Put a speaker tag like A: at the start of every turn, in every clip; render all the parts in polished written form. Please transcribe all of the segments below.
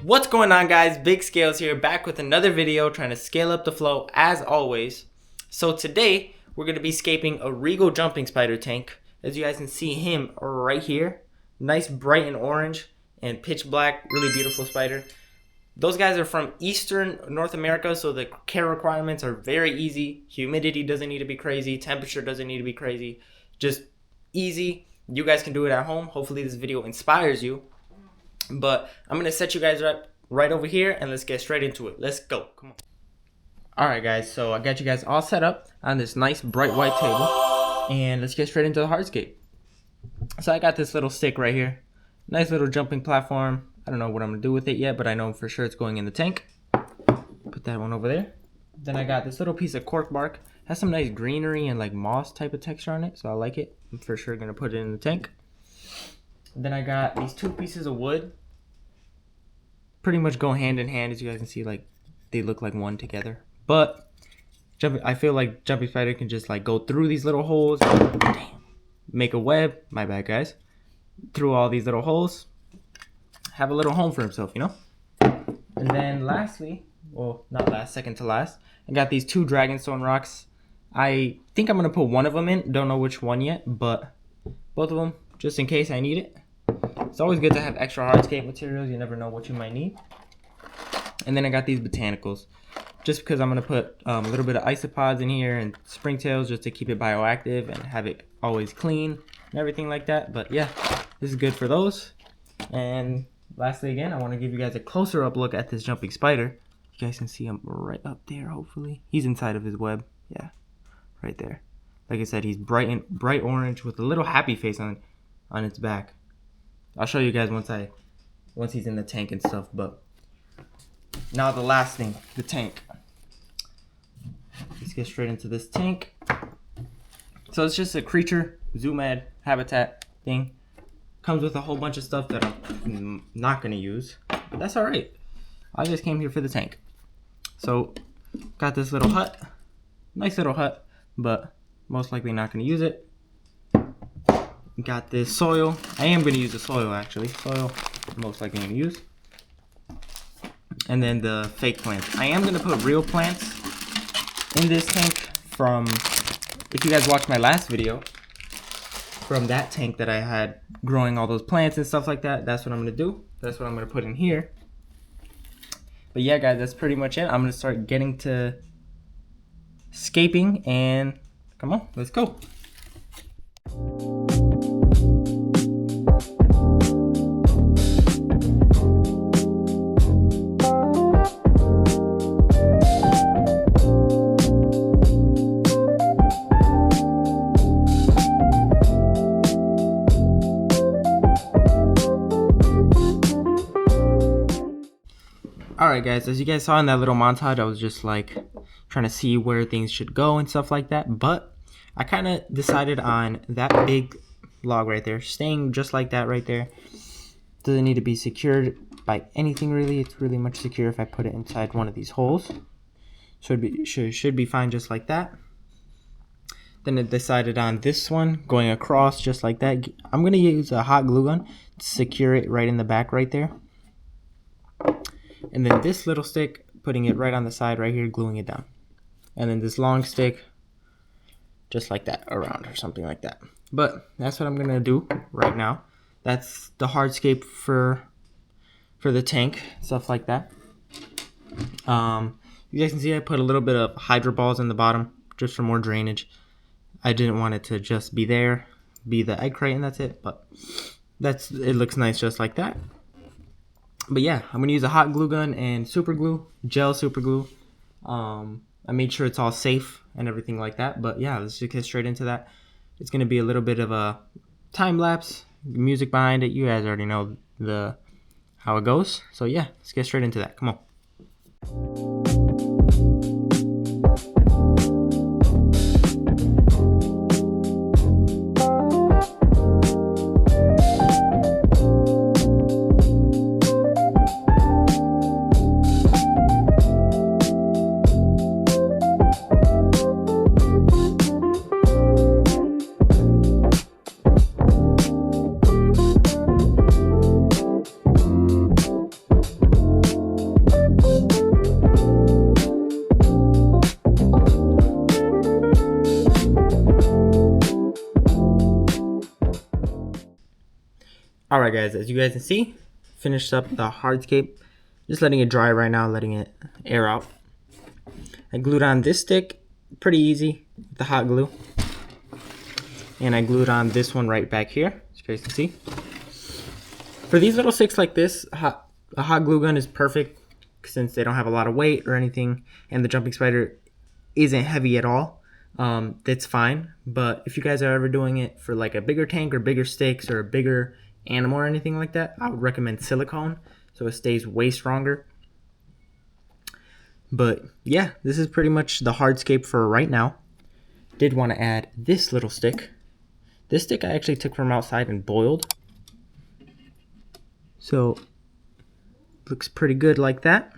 A: What's going on, guys? Big Scales here, back with another video trying to scale up the flow as always. So today we're going to be scaping a Regal jumping spider tank. As you guys can see him right here, nice bright and orange and pitch black, really beautiful spider. Those guys are from Eastern North America, so the care requirements are very easy. Humidity doesn't need to be crazy, temperature doesn't need to be crazy, just easy. You guys can do it at home. Hopefully this video inspires you. But I'm going to set you guys up right over here and let's get straight into it. Let's go. Come on. Alright guys, so I got you guys all set up on this nice bright white table. And let's get straight into the hardscape. So I got this little stick right here. Nice little jumping platform. I don't know what I'm going to do with it yet, but I know for sure it's going in the tank. Put that one over there. Then I got this little piece of cork bark. Has some nice greenery and like moss type of texture on it, so I like it. I'm for sure going to put it in the tank. Then I got these two pieces of wood. Pretty much go hand in hand, as you guys can see, like they look like one together. But I feel like jumping spider can just like go through these little holes. Damn. Make a web. My bad, guys. Through all these little holes. Have a little home for himself, you know. And then lastly, well, not last, second to last, I got these two dragonstone rocks. I think I'm gonna put one of them in. Don't know which one yet, but both of them, just in case I need it. It's always good to have extra hardscape materials. You never know what you might need. And then I got these botanicals, just because I'm gonna put a little bit of isopods in here and springtails just to keep it bioactive and have it always clean and everything like that. But yeah, this is good for those. And lastly, again, I want to give you guys a closer up look at this jumping spider. You guys can see him right up there, hopefully. He's inside of his web. Yeah, right there. Like I said, he's bright orange with a little happy face on its back. I'll show you guys once he's in the tank and stuff. But now the last thing, the tank. Let's get straight into this tank. So it's just a creature zoomad habitat thing. Comes with a whole bunch of stuff that I'm not going to use. But that's alright. I just came here for the tank. So, got this little hut. Nice little hut, but most likely not going to use it. Got this soil. I am going to use the soil, actually. Soil, most likely going to use. And then the fake plants. I am going to put real plants in this tank from, if you guys watched my last video, from that tank that I had growing all those plants and stuff like that. That's what I'm going to do. That's what I'm going to put in here. But yeah, guys, that's pretty much it. I'm going to start getting to scaping and come on, let's go. Alright guys, as you guys saw in that little montage, I was just like trying to see where things should go and stuff like that. But I kind of decided on that big log right there, staying just like that right there. Doesn't need to be secured by anything really. It's really much secure if I put it inside one of these holes. Should be fine just like that. Then I decided on this one going across just like that. I'm going to use a hot glue gun to secure it right in the back right there. And then this little stick, putting it right on the side right here, gluing it down. And then this long stick, just like that, around or something like that. But that's what I'm going to do right now. That's the hardscape for the tank, stuff like that. You guys can see I put a little bit of hydro balls in the bottom, just for more drainage. I didn't want it to just be there, be the egg crate, and that's it. But it looks nice just like that. But yeah, I'm going to use a hot glue gun and super glue, gel super glue. I made sure it's all safe and everything like that. But yeah, let's just get straight into that. It's going to be a little bit of a time lapse, music behind it. You guys already know how it goes. So yeah, let's get straight into that. Come on. Alright guys, as you guys can see, finished up the hardscape. Just letting it dry right now, letting it air out. I glued on this stick, pretty easy, with the hot glue. And I glued on this one right back here, as you guys can see. For these little sticks like this, a hot glue gun is perfect since they don't have a lot of weight or anything, and the jumping spider isn't heavy at all. That's fine, but if you guys are ever doing it for like a bigger tank or bigger sticks or a bigger animal or anything like that, I would recommend silicone so it stays way stronger. But yeah, this is pretty much the hardscape for right now. Did want to add this little stick. This stick I actually took from outside and boiled, so looks pretty good like that.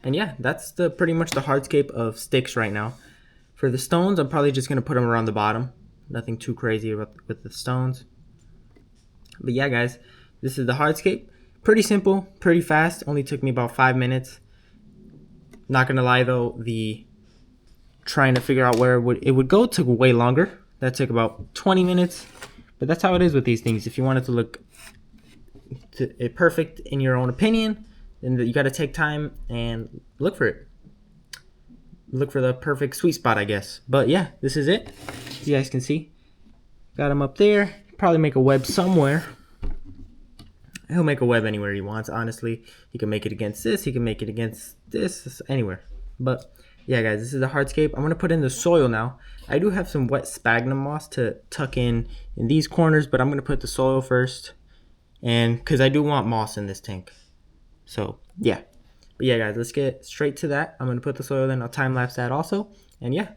A: And yeah, that's pretty much the hardscape of sticks right now. For the stones, I'm probably just gonna put them around the bottom. Nothing too crazy with the stones. But yeah guys, this is the hardscape. Pretty simple, pretty fast, only took me about 5 minutes. Not gonna lie though, the trying to figure out where it would go took way longer. That took about 20 minutes, but that's how it is with these things. If you want it to look perfect in your own opinion, then you gotta take time and look for it. Look for the perfect sweet spot, I guess. But yeah, this is it. As you guys can see, got him up there. Probably make a web somewhere. He'll make a web anywhere he wants, honestly. He can make it against this, he can make it against this, anywhere. But yeah guys, this is the hardscape. I'm gonna put in the soil now. I do have some wet sphagnum moss to tuck in these corners, but I'm gonna put the soil first, and because I do want moss in this tank. So yeah. But yeah guys, let's get straight to that. I'm gonna put the soil in, I'll time lapse that also, and yeah.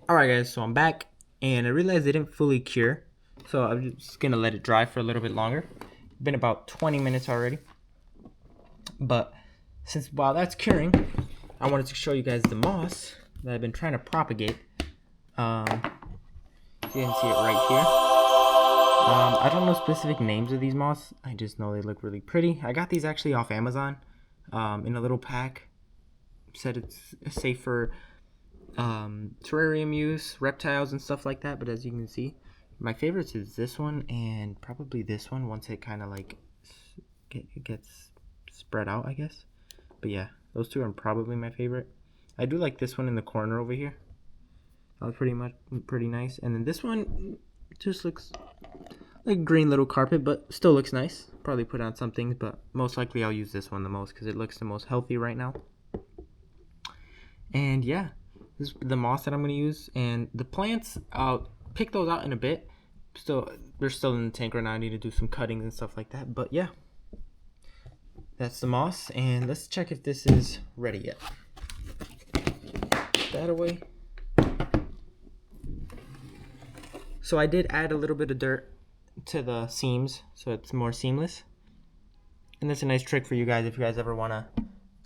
A: Alright guys, so I'm back, and I realized it didn't fully cure, so I'm just gonna let it dry for a little bit longer. Been about 20 minutes already. But since while that's curing, I wanted to show you guys the moss that I've been trying to propagate. You can see it right here. I don't know specific names of these moss. I just know they look really pretty. I got these actually off Amazon in a little pack. Said it's safe for terrarium use, reptiles and stuff like that. But as you can see, my favorites is this one and probably this one once it kind of like gets spread out, I guess. But yeah, those two are probably my favorite. I do like this one in the corner over here. That was pretty nice. And then this one just looks like a green little carpet, but still looks nice. Probably put on some things, but most likely I'll use this one the most because it looks the most healthy right now. And yeah, this is the moss that I'm going to use. And the plants, I'll pick those out in a bit. They're still in the tank right now. I need to do some cuttings and stuff like that. But yeah, that's the moss. And let's check if this is ready yet. Put that away. So I did add a little bit of dirt to the seams so it's more seamless. And that's a nice trick for you guys if you guys ever want to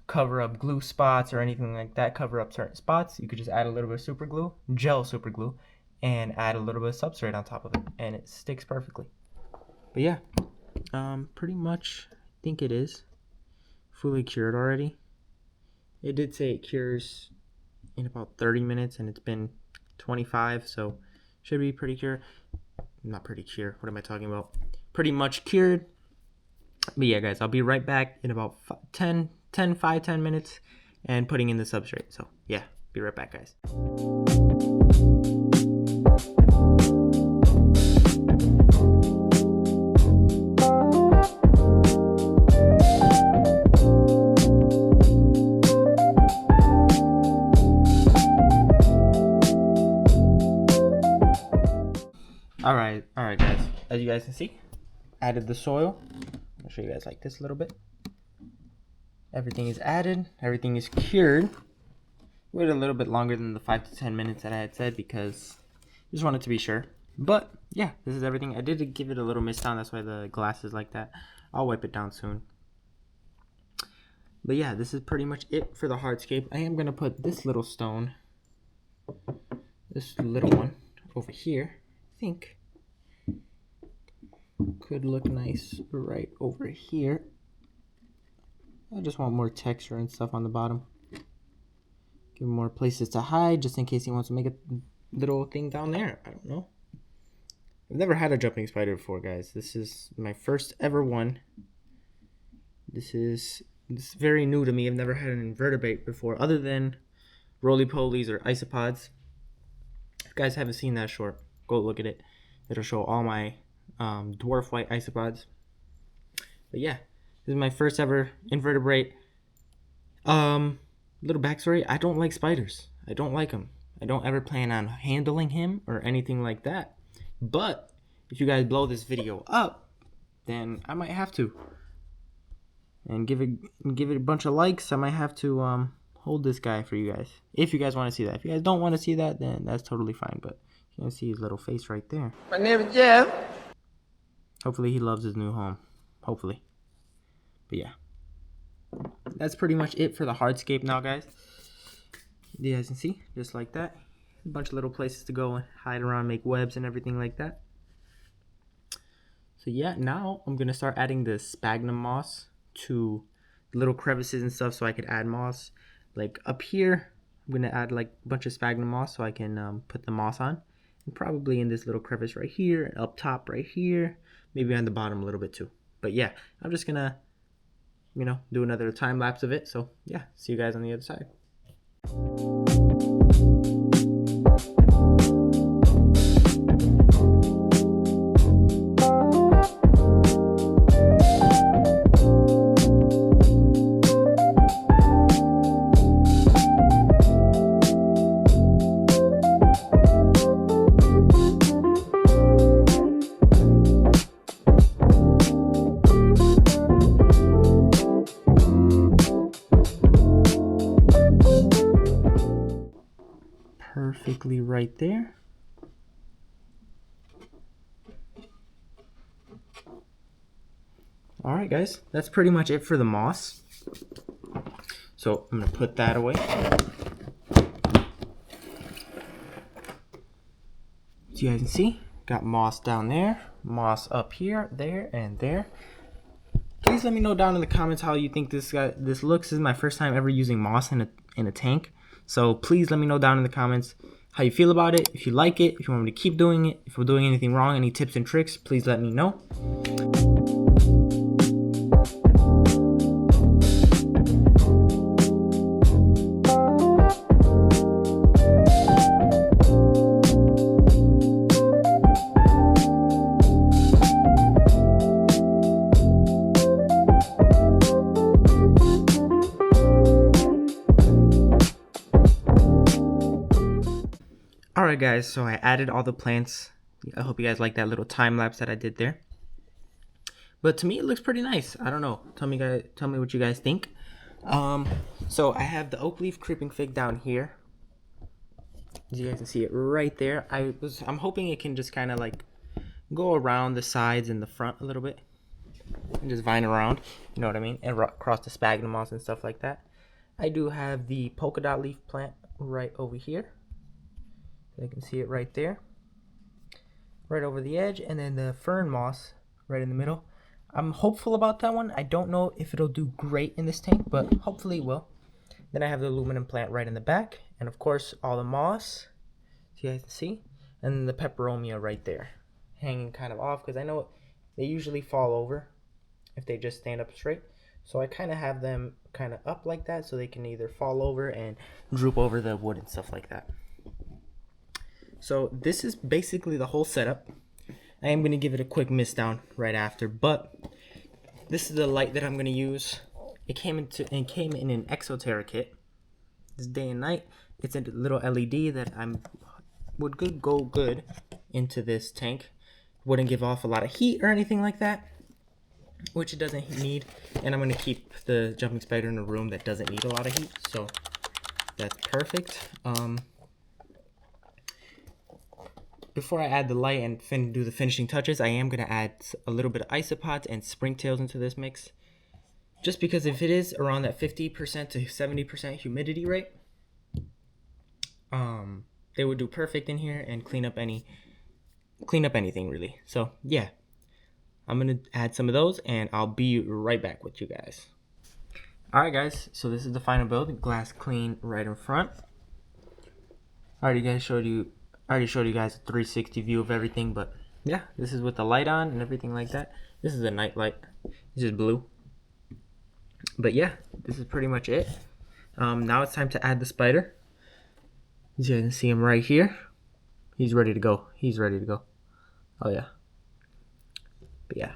A: cover up glue spots or anything like that, cover up certain spots. You could just add a little bit of super glue, gel super glue, and add a little bit of substrate on top of it, and it sticks perfectly. But yeah, pretty much I think it is fully cured already. It did say it cures in about 30 minutes and it's been 25, so should be pretty cured. Not pretty cured, what am I talking about? Pretty much cured. But yeah guys, I'll be right back in about 5-10 minutes and putting in the substrate. So yeah, be right back guys. Alright guys, as you guys can see, added the soil. I'll show you guys like this a little bit. Everything is added, everything is cured. Wait a little bit longer than the 5 to 10 minutes that I had said because I just wanted to be sure. But yeah, this is everything. I did give it a little mist down, that's why the glass is like that. I'll wipe it down soon. But yeah, this is pretty much it for the hardscape. I am going to put this little stone, this little one over here, I think could look nice right over here. I just want more texture and stuff on the bottom. Give him more places to hide just in case he wants to make a little thing down there. I don't know. I've never had a jumping spider before, guys. This is my first ever one. This is very new to me. I've never had an invertebrate before, other than roly-polies or isopods. If you guys haven't seen that short, go look at it. It'll show all my dwarf white isopods. But yeah, this is my first ever invertebrate. Little backstory, I don't like spiders. I don't like them. I don't ever plan on handling him or anything like that. But if you guys blow this video up, then I might have to. And give it a bunch of likes. I might have to hold this guy for you guys. If you guys want to see that. If you guys don't want to see that, then that's totally fine. But you can see his little face right there.
B: My name is Jeff.
A: Hopefully he loves his new home. Hopefully. But yeah. That's pretty much it for the hardscape now, guys. You guys can see, just like that. A bunch of little places to go and hide around, make webs and everything like that. So yeah, now I'm going to start adding the sphagnum moss to little crevices and stuff so I could add moss. Like up here, I'm going to add like a bunch of sphagnum moss so I can put the moss on. And probably in this little crevice right here, up top right here, maybe on the bottom a little bit too. But yeah, I'm just going to, you know, do another time lapse of it. So yeah, see you guys on the other side. Perfectly right there. All right, guys, that's pretty much it for the moss. So I'm gonna put that away. So you guys can see, got moss down there, moss up here, there, and there. Please let me know down in the comments how you think this looks. This is my first time ever using moss in a tank. So please let me know down in the comments how you feel about it, if you like it, if you want me to keep doing it, if we're doing anything wrong, any tips and tricks, please let me know. Alright guys, so I added all the plants. I hope you guys like that little time lapse that I did there. But to me it looks pretty nice. I don't know. Tell me what you guys think. So I have the oak leaf creeping fig down here. As you guys can see it right there. I'm hoping it can just kind of like go around the sides and the front a little bit. And just vine around, you know what I mean? And across the sphagnum moss and stuff like that. I do have the polka dot leaf plant right over here. You can see it right there, right over the edge, and then the fern moss right in the middle. I'm hopeful about that one. I don't know if it'll do great in this tank, but hopefully it will. Then I have the aluminum plant right in the back, and of course all the moss, so you guys can see, and the peperomia right there, hanging kind of off because I know they usually fall over if they just stand up straight. So I kind of have them kind of up like that so they can either fall over and droop over the wood and stuff like that. So this is basically the whole setup. I am going to give it a quick mist down right after, but this is the light that I'm going to use. It came in an Exoterra kit. This day and night. It's a little LED that would go good into this tank. Wouldn't give off a lot of heat or anything like that, which it doesn't need. And I'm going to keep the jumping spider in a room that doesn't need a lot of heat, so that's perfect. Before I add the light and do the finishing touches, I am going to add a little bit of isopods and springtails into this mix. Just because if it is around that 50% to 70% humidity rate, they would do perfect in here and clean up anything really. So yeah, I'm going to add some of those and I'll be right back with you guys. Alright guys, so this is the final build. Glass clean right in front. I already showed you guys a 360 view of everything, but yeah, this is with the light on and everything like that. This is a night light. This is blue. But yeah, this is pretty much it. Now it's time to add the spider. As you guys can see him right here. He's ready to go. He's ready to go. Oh yeah. But yeah.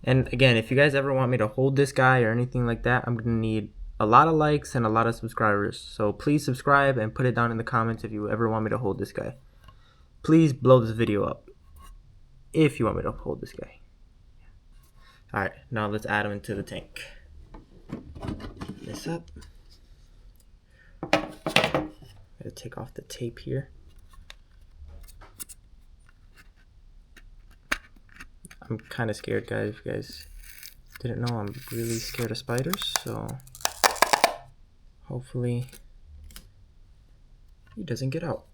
A: And again, if you guys ever want me to hold this guy or anything like that, I'm going to need a lot of likes and a lot of subscribers. So please subscribe and put it down in the comments if you ever want me to hold this guy. Please blow this video up if you want me to hold this guy. Alright, now let's add him into the tank. This up. Gotta take off the tape here. I'm kind of scared, guys. If you guys didn't know, I'm really scared of spiders, so hopefully he doesn't get out.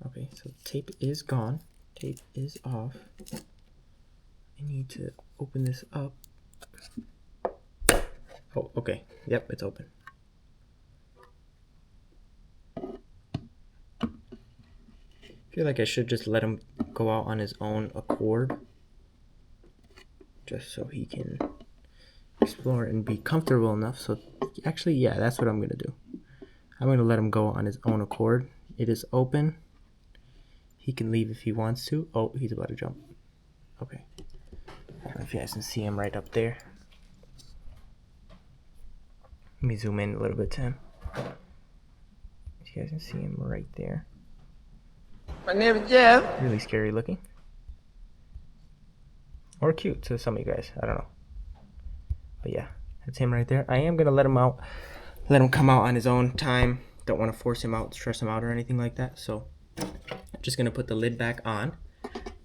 A: Okay, so tape is gone. Tape is off. I need to open this up. Oh, okay. Yep, it's open. I feel like I should just let him go out on his own accord, just so he can explore and be comfortable enough. So actually, yeah, that's what I'm gonna do. I'm gonna let him go on his own accord. It is open. He can leave if he wants to. Oh, he's about to jump. Okay. I don't know if you guys can see him right up there. Let me zoom in a little bit to him. You guys can see him right there.
B: My name is Jeff.
A: Really scary looking. Or cute to some of you guys. I don't know. But yeah, that's him right there. I am going to let him out. Let him come out on his own time. Don't want to force him out, stress him out or anything like that. So I'm just going to put the lid back on.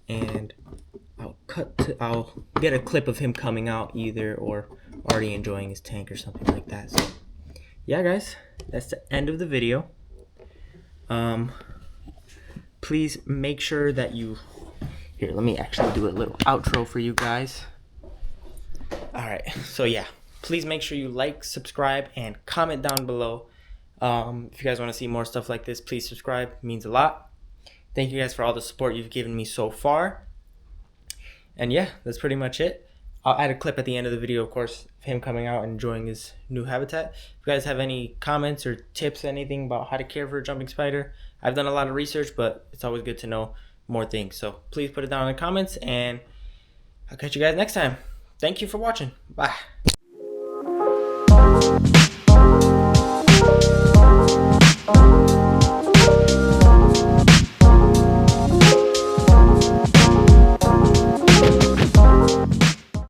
A: And I'll get a clip of him coming out either, or already enjoying his tank or something like that. So yeah, guys, that's the end of the video. Please make sure that you, here, let me actually do a little outro for you guys. Alright, so yeah, please make sure you like, subscribe, and comment down below. If you guys want to see more stuff like this, please subscribe. It means a lot. Thank you guys for all the support you've given me so far. And yeah, that's pretty much it. I'll add a clip at the end of the video, of course, of him coming out and enjoying his new habitat. If you guys have any comments or tips, anything about how to care for a jumping spider, I've done a lot of research, but it's always good to know more things. So please put it down in the comments, and I'll catch you guys next time. Thank you for watching. Bye.